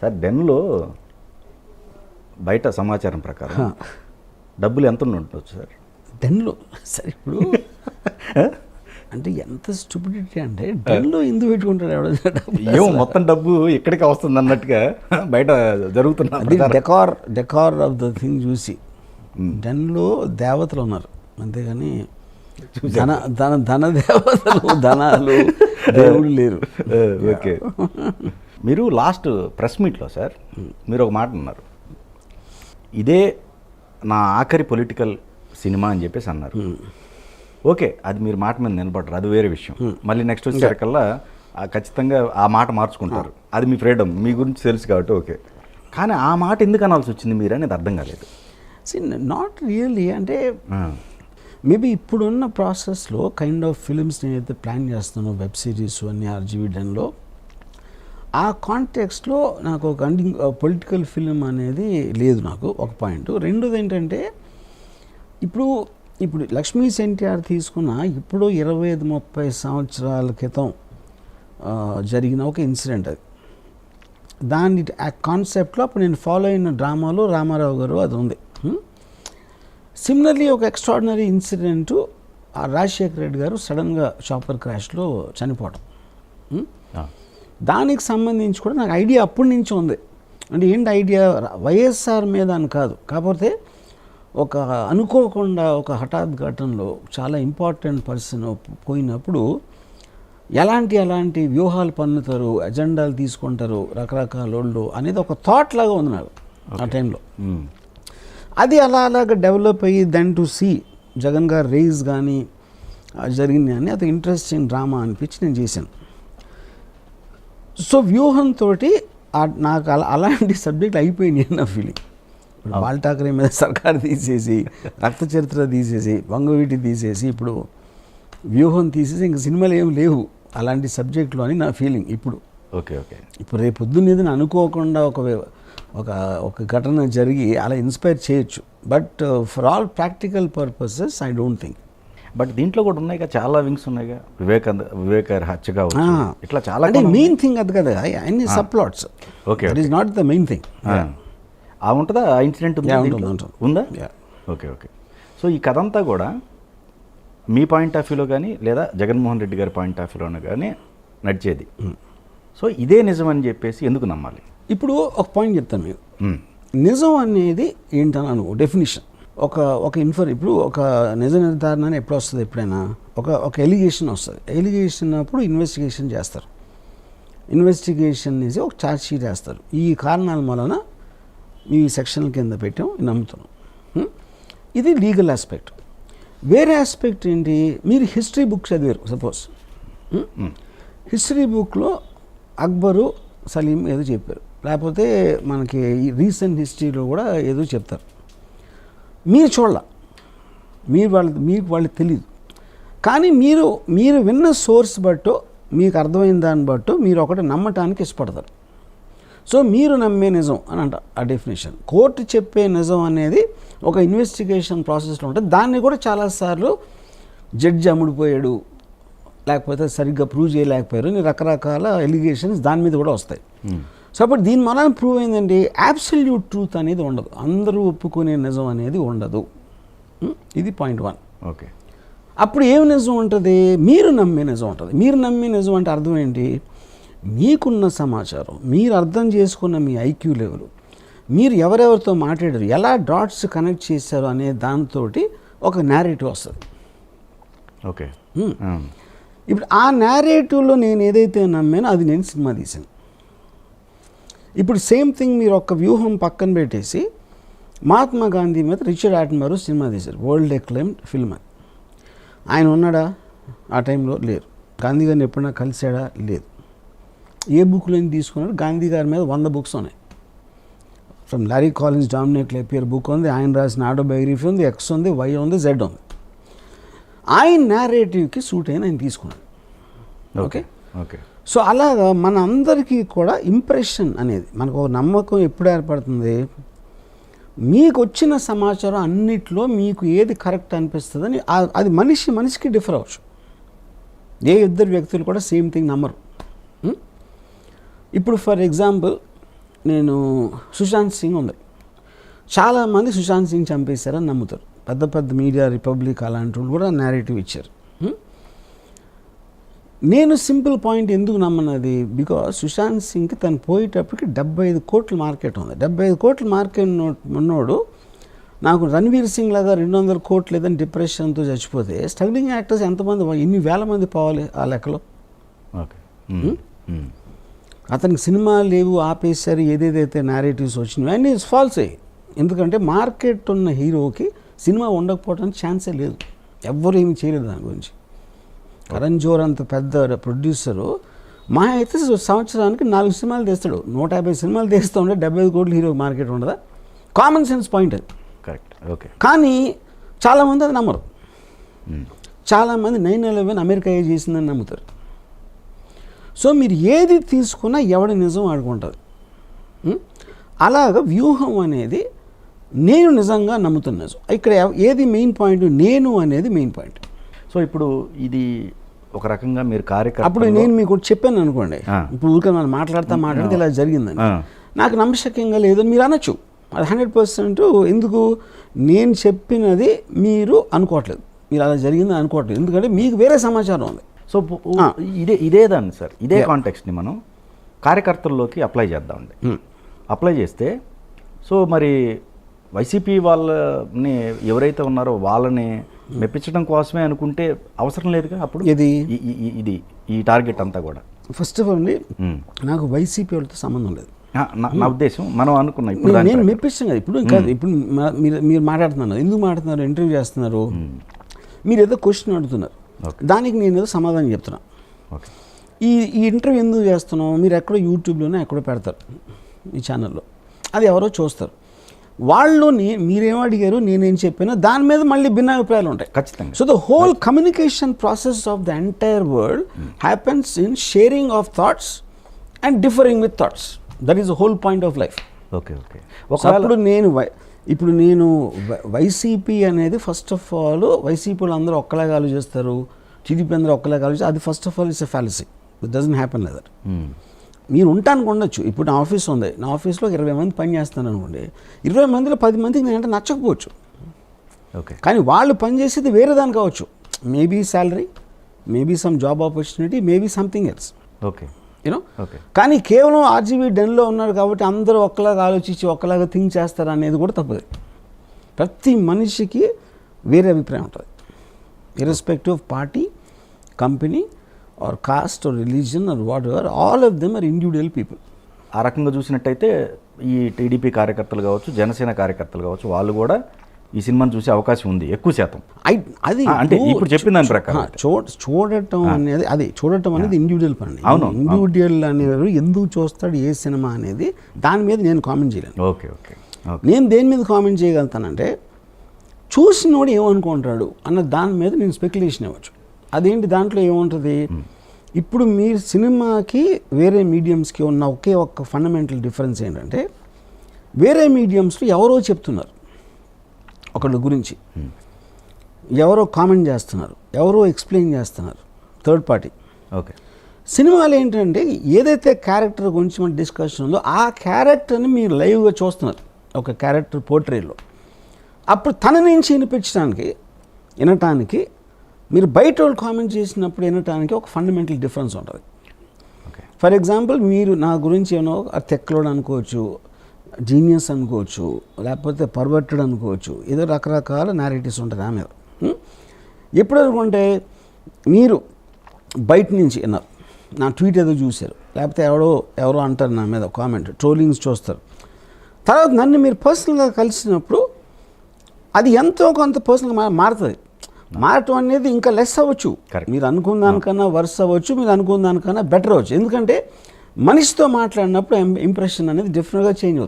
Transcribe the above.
Sir డెన్లో బయట సమాచారం ప్రకారం డబ్బులు ఎంత ఉండొచ్చు సార్ డెన్లో? సరే ఇప్పుడు అంటే ఎంత స్టూపిడిటీ అంటే డెన్లో ఎందుకు పెట్టుకుంటాడు ఏమో మొత్తం డబ్బు ఎక్కడికి వస్తుంది అన్నట్టుగా బయట జరుగుతున్నది. డెకార్ ఆఫ్ ద థింగ్ చూసి డెన్లో దేవతలు ఉన్నారు, అంతేగాని ధన దేవతలు ధనాలు దేవుడు లేరు. ఓకే. మీరు లాస్ట్ ప్రెస్ మీట్లో సార్ మీరు ఒక మాట అన్నారు, ఇదే నా ఆఖరి పొలిటికల్ సినిమా అని చెప్పేసి అన్నారు. ఓకే, అది మీరు మాట మీద నిలబడరు, అది వేరే విషయం. మళ్ళీ నెక్స్ట్ వచ్చేసరికల్లా ఖచ్చితంగా ఆ మాట మార్చుకుంటారు, అది మీ ఫ్రీడమ్, మీ గురించి తెలుసు కాబట్టి ఓకే. కానీ ఆ మాట ఎందుకు అనాల్సి వచ్చింది మీరు అనేది అర్థం కాలేదు. నాట్ రియల్లీ, అంటే మేబీ ఇప్పుడున్న ప్రాసెస్లో కైండ్ ఆఫ్ ఫిలిమ్స్ నేనైతే ప్లాన్ చేస్తున్నాను, వెబ్ సిరీస్ అన్ని ఆర్జీవీ డెన్లో, ఆ కాంటెక్స్ట్లో నాకు ఒక పొలిటికల్ ఫిలిం అనేది లేదు నాకు, ఒక పాయింట్. రెండోది ఏంటంటే ఇప్పుడు లక్ష్మీ ఎన్టీఆర్ తీసుకున్న ఇప్పుడు 25-30 సంవత్సరాల క్రితం జరిగిన ఒక ఇన్సిడెంట్ అది. దాని ఆ కాన్సెప్ట్లో అప్పుడు నేను ఫాలో అయిన డ్రామాలో రామారావు గారు అది ఉంది. సిమిలర్లీ ఒక ఎక్స్ట్రాడినరీ ఇన్సిడెంటు రాజశేఖర రెడ్డి గారు సడన్గా షాపర్ క్రాష్లో చనిపోవడం, దానికి సంబంధించి కూడా నాకు ఐడియా అప్పటి నుంచి ఉంది. అంటే ఏంటి ఐడియా, వైఎస్ఆర్ మీద అని కాదు, కాకపోతే ఒక అనుకోకుండా ఒక హఠాత్ ఘటనలో చాలా ఇంపార్టెంట్ పర్సన్ పోయినప్పుడు ఎలాంటి వ్యూహాలు పన్నుతారు, ఎజెండాలు తీసుకుంటారు రకరకాల వాళ్ళు అనేది ఒక థాట్ లాగా ఉంది నాకు ఆ టైంలో. అది అలాగా డెవలప్ అయ్యి దెన్ టు సీ జగన్ గారు రేజ్ కానీ జరిగింది అని అది ఇంట్రెస్టింగ్ డ్రామా అనిపించి నేను చేశాను. సో వ్యూహంతో నాకు అలాంటి సబ్జెక్ట్ అయిపోయింది నా ఫీలింగ్. ఇప్పుడు బాల్ ఠాకరే మీద సర్కార్ తీసేసి, రక్త చరిత్ర తీసేసి, వంగవీటి తీసేసి, ఇప్పుడు వ్యూహం తీసేసి ఇంక సినిమాలు ఏమి లేవు అలాంటి సబ్జెక్టులో అని నా ఫీలింగ్ ఇప్పుడు. Okay okay. ఇప్పుడు రేపు పొద్దున్నేది అనుకోకుండా ఒక ఘటన జరిగి అలా ఇన్స్పైర్ చేయొచ్చు, but for all practical purposes I don't think. But దీంట్లో కూడా ఉన్నాయి చాలా వింగ్స్ ఉన్నాయి, వివేక హత్య కావచ్చు, ఇట్లా చాలా. అంటే మెయిన్ థింగ్ అది కదా, అన్ని sub plots. Okay, that is not the main thing. ఉంటుందా ఆ ఇన్సిడెంట్ ఉందా? Okay okay. సో ఈ కథ అంతా కూడా మీ పాయింట్ ఆఫ్ వ్యూలో కానీ లేదా జగన్మోహన్ రెడ్డి గారి పాయింట్ ఆఫ్ వ్యూలోనే కానీ నడిచేది. సో ఇదే నిజం అని చెప్పేసి ఎందుకు నమ్మాలి? ఇప్పుడు ఒక పాయింట్ చెప్తాను మీకు. నిజం అనేది ఏంటన్నాను డెఫినేషన్, ఇప్పుడు ఒక నిజ నిర్ధారణ అని ఎప్పుడు వస్తుంది, ఎప్పుడైనా ఒక ఎలిగేషన్ వస్తుంది. ఎలిగేషన్ అప్పుడు ఇన్వెస్టిగేషన్ చేస్తారు. ఇన్వెస్టిగేషన్ చేసి ఒక ఛార్జ్ షీట్ వేస్తారు, ఈ కారణాల వలన ఈ సెక్షన్ల కింద పెట్టాం నమ్ముతున్నాం. ఇది లీగల్ ఆస్పెక్ట్. వేరే ఆస్పెక్ట్ ఏంటి, మీరు హిస్టరీ బుక్ చదివారు సపోజ్, హిస్టరీ బుక్లో అక్బరు సలీం ఏదో చెప్పారు, లేకపోతే మనకి రీసెంట్ హిస్టరీలో కూడా ఏదో చెప్తారు, మీరు చూడాల, మీకు వాళ్ళకి తెలియదు, కానీ మీరు విన్న సోర్స్ బట్టో మీకు అర్థమైన దాన్ని బట్టో మీరు ఒకటి నమ్మటానికి ఇష్టపడతారు. సో మీరు నమ్మే నిజం అని అంట ఆ డెఫినేషన్. కోర్టు చెప్పే నిజం అనేది ఒక ఇన్వెస్టిగేషన్ ప్రాసెస్లో ఉంటుంది. దాన్ని కూడా చాలాసార్లు జడ్జి అమ్ముడిపోయాడు, లేకపోతే సరిగ్గా ప్రూవ్ చేయలేకపోయారు, రకరకాల ఎలిగేషన్స్ దాని మీద కూడా వస్తాయి. సో అప్పుడు దీని మనం ప్రూవ్ అయిందండి, అబ్సల్యూట్ ట్రూత్ అనేది ఉండదు, అందరూ ఒప్పుకునే నిజం అనేది ఉండదు. ఇది పాయింట్ 1. ఓకే. అప్పుడు ఏమి నిజం ఉంటుంది, మీరు నమ్మే నిజం ఉంటుంది. మీరు నమ్మే నిజం అంటే అర్థం ఏంటి, మీకున్న సమాచారం, మీరు అర్థం చేసుకున్న మీ ఐక్యూ లెవెల్, మీరు ఎవరెవరితో మాట్లాడారు, ఎలా డాట్స్ కనెక్ట్ చేశారు అనే దాంతో ఒక నేరేటివ్ వస్తుంది. ఓకే. ఇప్పుడు ఆ నేరేటివ్లో నేను ఏదైతే నమ్మానో అది నేను సినిమా తీశాను. ఇప్పుడు సేమ్ థింగ్ మీరు ఒక వ్యూహం పక్కన పెట్టేసి మహాత్మా గాంధీ మీద రిచర్డ్ ఆటన్బరో సినిమా తీశారు, వరల్డ్ అక్లైమ్డ్ ఫిల్మ్. అది ఆయన ఉన్నాడా ఆ టైంలో? లేరు. గాంధీ గారిని ఎప్పుడైనా కలిసాడా? లేదు. ఏ బుక్లో తీసుకున్నాడు? గాంధీ గారి మీద 100 బుక్స్ ఉన్నాయి. From Larry Collins Dominique Lapierre book ఉంది, ఆయన రాసిన ఆటోబయోగ్రఫీ ఉంది, ఎక్స్ ఉంది, వై ఉంది, జెడ్ ఉంది. ఆయన నేరేటివ్కి సూట్ అయిన ఆయన తీసుకున్నాడు. Okay okay. సో అలాగా మన అందరికీ కూడా ఇంప్రెషన్ అనేది, మనకు ఒక నమ్మకం ఎప్పుడు ఏర్పడుతుంది, మీకు వచ్చిన సమాచారం అన్నిట్లో మీకు ఏది కరెక్ట్ అనిపిస్తుందని. అది మనిషికి డిఫర్ అవ్వచ్చు. ఏ ఇద్దరు వ్యక్తులు కూడా సేమ్ థింగ్ నమ్మరు. ఇప్పుడు ఫర్ ఎగ్జాంపుల్ నేను సుశాంత్ సింగ్ ఉంది, చాలామంది సుశాంత్ సింగ్ చంపేశారని నమ్ముతారు. పెద్ద పెద్ద మీడియా, రిపబ్లిక్ అలాంటి వాళ్ళు కూడా నేరేటివ్ ఇచ్చారు. నేను సింపుల్ పాయింట్ ఎందుకు నమ్మనది, బికాజ్ సుశాంత్ సింగ్కి తను పోయేటప్పటికి 75 కోట్ల మార్కెట్ ఉంది. 75 కోట్ల మార్కెట్ ఉన్నోడు నాకు రణవీర్ సింగ్ లాగా 200 కోట్లు లేదని డిప్రెషన్తో చచ్చిపోతే స్ట్రగ్లింగ్ యాక్టర్స్ ఎంతమంది, ఎన్ని వేల మంది పోవాలి ఆ లెక్కలో. ఓకే. అతనికి సినిమా లేవు, ఆపేశారు, ఏదేదైతే నేరేటివ్స్ వచ్చినాయి అన్నీ ఫాల్స్ అయ్యి. ఎందుకంటే మార్కెట్ ఉన్న హీరోకి సినిమా ఉండకపోవడానికి ఛాన్సే లేదు, ఎవ్వరు ఏమి చేయలేదు దాని గురించి. కరణ్ జోహర్ అంత పెద్ద ప్రొడ్యూసరు మా అయితే సంవత్సరానికి 4 సినిమాలు తీస్తాడు, 150 సినిమాలు తీస్తూ ఉంటే 75 కోట్ల హీరో మార్కెట్ ఉండదా? కామన్ సెన్స్ పాయింట్ అది. కరెక్ట్. ఓకే. కానీ చాలామంది అది నమ్మరు. చాలామంది 9/11 అమెరికా చేసిందని నమ్ముతారు. సో మీరు ఏది తీసుకున్నా ఎవడి నిజం ఆడుకుంటుంది. అలాగ వ్యూహం అనేది నేను నిజంగా నమ్ముతున్న నిజం. ఇక్కడ ఏది మెయిన్ పాయింట్, నేను అనేది మెయిన్ పాయింట్. సో ఇప్పుడు ఇది ఒక రకంగా మీరు కార్యకర్త, అప్పుడు నేను మీకు చెప్పాను అనుకోండి, ఇప్పుడు ఊరికే మనం మాట్లాడితే ఇలా జరిగిందని నాకు నమ్మశక్యంగా లేదని మీరు అనొచ్చు. అది 100% ఎందుకు నేను చెప్పినది మీరు అనుకోవట్లేదు, మీరు అలా జరిగిందని అనుకోవట్లేదు, ఎందుకంటే మీకు వేరే సమాచారం ఉంది. సో ఇదే దాన్ని సార్, ఇదే కాంటెక్స్ని మనం కార్యకర్తల్లోకి అప్లై చేద్దామండి. అప్లై చేస్తే సో మరి వైసీపీ వాళ్ళని ఎవరైతే ఉన్నారో వాళ్ళని మెప్పించడం కోసమే అనుకుంటే అవసరం లేదుగా అప్పుడు ఇది ఈ టార్గెట్ అంతా కూడా. ఫస్ట్ ఆఫ్ ఆల్ అండి, నాకు వైసీపీ వాళ్ళతో సంబంధం లేదు. నా ఉద్దేశం మనం అనుకున్నాం ఇప్పుడు నేను మెప్పిస్తాను కదా. ఇప్పుడు కాదు, ఇప్పుడు మీరు మాట్లాడుతున్నారు, ఎందుకు మాట్లాడుతున్నారు, ఇంటర్వ్యూ చేస్తున్నారు, మీరు ఏదో క్వశ్చన్ అడుగుతున్నారు, దానికి నేను ఏదో సమాధానం చెప్తున్నా. ఈ ఇంటర్వ్యూ ఎందుకు చేస్తున్నాం, మీరు ఎక్కడో యూట్యూబ్లోనే ఎక్కడో పెడతారు ఈ ఛానల్లో, అది ఎవరో చూస్తారు, వాళ్ళు మీరేం అడిగారు నేనేం చెప్పాను దాని మీద మళ్ళీ భిన్నాభిప్రాయాలు ఉంటాయి ఖచ్చితంగా. So the whole communication process of the entire world happens in sharing of thoughts and differing with thoughts. That is the whole point of life. Okay. ఇప్పుడు నేను వైసీపీ అనేది ఫస్ట్ ఆఫ్ ఆల్ వైసీపీలు అందరూ ఒక్కలాగా ఆలోచిస్తారు, టీడీపీ అందరూ ఒక్కలాగా ఆలోచిస్తారు, అది first of all it's a fallacy. It doesn't happen like that. మీరు ఉంటానికి ఉండొచ్చు. ఇప్పుడు నా ఆఫీస్ ఉంది, నా ఆఫీస్లో 20 మంది పని చేస్తాను అనుకోండి, 20 మందిలో 10 మందికి నేనంటే నచ్చకపోవచ్చు. ఓకే. కానీ వాళ్ళు పని చేసేది వేరే దాని కావచ్చు, maybe salary, maybe some job opportunity, maybe something else. Okay. You know. కానీ కేవలం ఆర్జీవీ డెన్లో ఉన్నారు కాబట్టి అందరూ ఒక్కలాగా ఆలోచించి ఒక్కలాగా థింక్ చేస్తారు అనేది కూడా తప్పదు. ప్రతి మనిషికి వేరే అభిప్రాయం ఉంటుంది, irrespective of party, company or caste or religion or whatever, all of them are individual people. ఆ రకంగా చూసినట్టయితే ఈ టీడీపీ కార్యకర్తలు కావచ్చు, జనసేన కార్యకర్తలు కావచ్చు, వాళ్ళు కూడా ఈ సినిమాను చూసే అవకాశం ఉంది ఎక్కువ శాతం. అది అంటే ఇప్పుడు చెప్పిన దాని ప్రకారం చూడటం అనేది ఇండివిజువల్ పని. ఇండివిజువల్ అనేవారు ఎందుకు చూస్తాడు ఏ సినిమా అనేది దాని మీద నేను కామెంట్ చేయలేను. ఓకే. నేను దేని మీద కామెంట్ చేయగలుగుతానంటే చూసినోడు ఏమనుకుంటాడు అన్న దాని మీద నేను స్పెక్యులేషన్ ఇవ్వచ్చు. అదేంటి, దాంట్లో ఏముంటుంది, ఇప్పుడు మీ సినిమాకి వేరే మీడియంస్కి ఉన్న ఒక్క ఫండమెంటల్ డిఫరెన్స్ ఏంటంటే, వేరే మీడియంస్లో ఎవరో చెప్తున్నారు ఒకళ్ళ గురించి, ఎవరో కామెంట్ చేస్తున్నారు, ఎవరో ఎక్స్ప్లెయిన్ చేస్తున్నారు, థర్డ్ పార్టీ. ఓకే. సినిమాలు ఏంటంటే ఏదైతే క్యారెక్టర్ గురించి మన డిస్కషన్ ఉందో ఆ క్యారెక్టర్ని మీరు లైవ్గా చూస్తున్నారు ఒక క్యారెక్టర్ పోర్ట్రేలో. అప్పుడు తన నుంచి వినటానికి మీరు బయట వాళ్ళు కామెంట్ చేసినప్పుడు వినటానికి ఒక ఫండమెంటల్ డిఫరెన్స్ ఉంటుంది. ఫర్ ఎగ్జాంపుల్, మీరు నా గురించి ఏమో తెక్కలోడు అనుకోవచ్చు, జీనియస్ అనుకోవచ్చు, లేకపోతే పర్వర్టెడ్ అనుకోవచ్చు, ఏదో రకరకాల నేరేటివ్స్ ఉంటుంది ఆమె. ఎప్పుడు అనుకుంటే మీరు బయట నుంచి విన్నారు, నా ట్వీట్ ఏదో చూశారు, లేకపోతే ఎవరో అంటారు నా మీద కామెంట్, ట్రోలింగ్స్ చూస్తారు, తర్వాత నన్ను మీరు పర్సనల్గా కలిసినప్పుడు అది ఎంతో కొంత పర్సనల్గా మారుతుంది. మారటం అనేది ఇంకా లెస్ అవ్వచ్చు, మీరు అనుకున్న దానికన్నా వర్స్ అవ్వచ్చు, మీరు అనుకున్న దానికన్నా బెటర్ అవ్వచ్చు. ఎందుకంటే మనిషితో మాట్లాడినప్పుడు ఇంప్రెషన్ అనేది డిఫరెంట్గా చేంజ్ అవుతుంది.